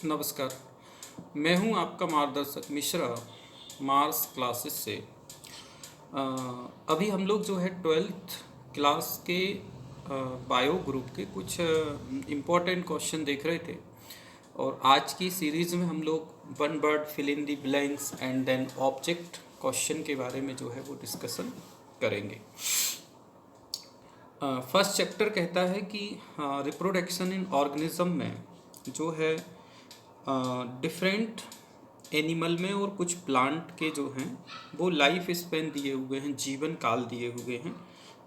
नमस्कार। मैं हूं आपका मार्गदर्शक मिश्रा, मार्स क्लासेस से। अभी हम लोग जो है 12th क्लास के बायो ग्रुप के कुछ इम्पोर्टेंट क्वेश्चन देख रहे थे, और आज की सीरीज़ में हम लोग one word fill in the blanks and then object question के बारे में जो है वो डिस्कशन करेंगे। फर्स्ट चैप्टर कहता है कि रिप्रोडक्शन इन ऑर्गेनिज्म में जो है डिफरेंट एनिमल में और कुछ प्लांट के जो हैं वो लाइफ स्पेन दिए हुए हैं, जीवन काल दिए हुए हैं।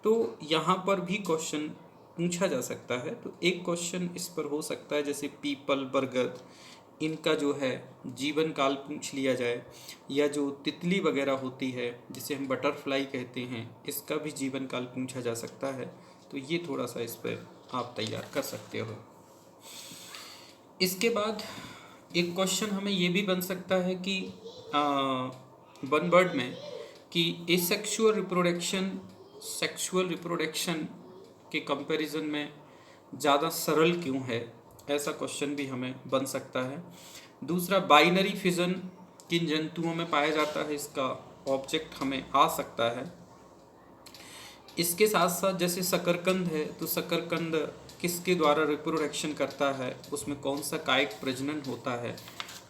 तो यहाँ पर भी क्वेश्चन पूछा जा सकता है। तो एक क्वेश्चन इस पर हो सकता है, जैसे पीपल, बरगद, इनका जो है जीवन काल पूछ लिया जाए, या जो तितली वगैरह होती है जिसे हम बटरफ्लाई कहते हैं, इसका भी जीवन काल पूछा जा सकता है। तो ये थोड़ा सा इस पर आप तैयार कर सकते हो। इसके बाद एक क्वेश्चन हमें ये भी बन सकता है कि वन वर्ड में कि एसेक्सुअल रिप्रोडक्शन के कंपैरिजन में ज़्यादा सरल क्यों है, ऐसा क्वेश्चन भी हमें बन सकता है। दूसरा, बाइनरी फिजन किन जंतुओं में पाया जाता है, इसका ऑब्जेक्ट हमें आ सकता है। इसके साथ साथ जैसे शकरकंद है, तो शकरकंद किसके द्वारा रिप्रोडक्शन करता है, उसमें कौन सा कायिक प्रजनन होता है,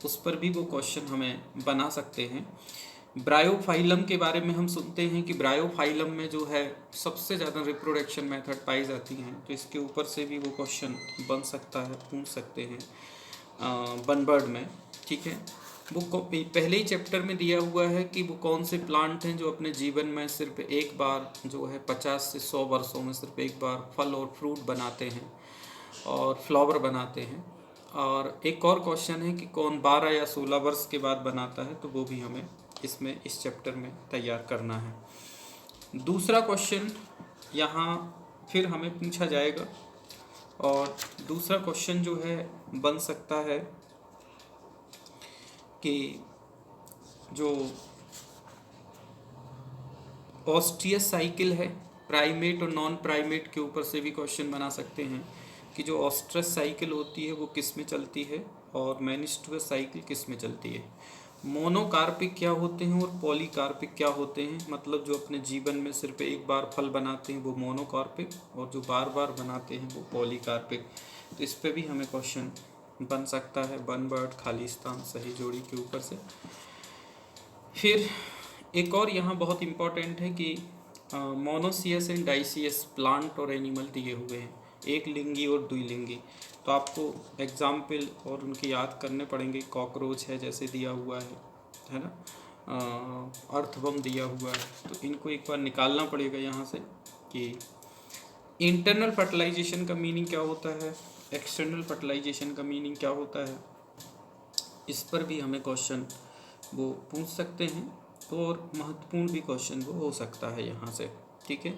उस पर भी वो क्वेश्चन हमें बना सकते हैं। ब्रायोफाइलम के बारे में हम सुनते हैं कि ब्रायोफाइलम में जो है सबसे ज़्यादा रिप्रोडक्शन मेथड पाई जाती हैं, तो इसके ऊपर से भी वो क्वेश्चन बन सकता है, पूछ सकते हैं वन वर्ड में। ठीक है, वो पहले ही चैप्टर में दिया हुआ है कि वो कौन से प्लांट हैं जो अपने जीवन में सिर्फ एक बार जो है 50 से 100 वर्षों में सिर्फ एक बार फल और फ्रूट बनाते हैं और फ्लावर बनाते हैं। और एक और क्वेश्चन है कि कौन 12 या 16 वर्ष के बाद बनाता है, तो वो भी हमें इसमें इस चैप्टर में तैयार करना है। दूसरा क्वेश्चन यहाँ फिर हमें पूछा जाएगा, और दूसरा क्वेश्चन जो है बन सकता है कि जो ऑस्ट्रियस साइकिल है, प्राइमेट और नॉन प्राइमेट के ऊपर से भी क्वेश्चन बना सकते हैं कि जो ऑस्ट्रियस साइकिल होती है वो किस में चलती है और मेनिस्टुअस साइकिल किस में चलती है। मोनोकार्पिक क्या होते हैं और पॉलीकार्पिक क्या होते हैं, मतलब जो अपने जीवन में सिर्फ एक बार फल बनाते हैं वो मोनोकार्पिक, और जो बार बार बनाते हैं वो पॉलीकार्पिक। तो इस पे भी हमें क्वेश्चन बन सकता है, वन वर्ड खाली स्थान सही जोड़ी के ऊपर से। फिर एक और यहाँ बहुत इम्पॉर्टेंट है कि मोनोसियस एंड डाइसियस प्लांट और एनिमल दिए हुए हैं, एक लिंगी और द्विलिंगी। तो आपको एग्जाम्पल और उनके याद करने पड़ेंगे। कॉकरोच है जैसे दिया हुआ है ना, अर्थवर्म दिया हुआ है, तो इनको एक बार निकालना पड़ेगा यहाँ से कि इंटरनल फर्टिलाइजेशन का मीनिंग क्या होता है, एक्सटर्नल फर्टिलाइजेशन का मीनिंग क्या होता है। इस पर भी हमें क्वेश्चन वो पूछ सकते हैं, और महत्वपूर्ण भी क्वेश्चन वो हो सकता है यहाँ से। ठीक है,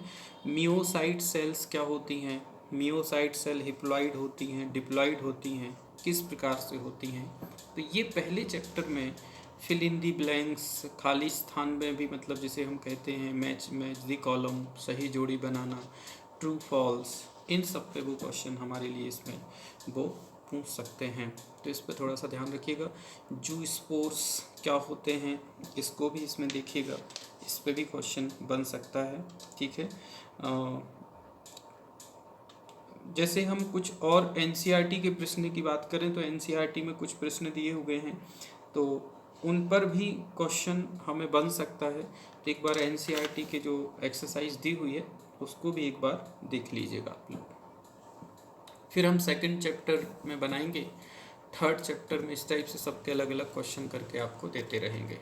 मियोसाइट सेल्स क्या होती हैं, मियोसाइट सेल हिप्लॉइड होती हैं, डिप्लॉइड होती हैं, किस प्रकार से होती हैं। तो ये पहले चैप्टर में फिल इन दी ब्लैंक्स, खाली स्थान में भी, मतलब जिसे हम कहते हैं मैच दी कॉलम, सही जोड़ी बनाना, ट्रू फॉल्स, इन सब पे वो क्वेश्चन हमारे लिए इसमें वो पूछ सकते हैं। तो इस पर थोड़ा सा ध्यान रखिएगा। जू स्पोर्स क्या होते हैं, इसको भी इसमें देखिएगा, इस पर भी क्वेश्चन बन सकता है। ठीक है, जैसे हम कुछ और एनसीईआरटी के प्रश्न की बात करें, तो एनसीईआरटी में कुछ प्रश्न दिए हुए हैं, तो उन पर भी क्वेश्चन हमें बन सकता है। तो एक बार एनसीईआरटी के जो एक्सरसाइज दी हुई है उसको भी एक बार देख लीजिएगा आप लोग। फिर हम सेकंड चैप्टर में बनाएंगे, थर्ड चैप्टर में इस टाइप से सबके अलग अलग क्वेश्चन करके आपको देते रहेंगे।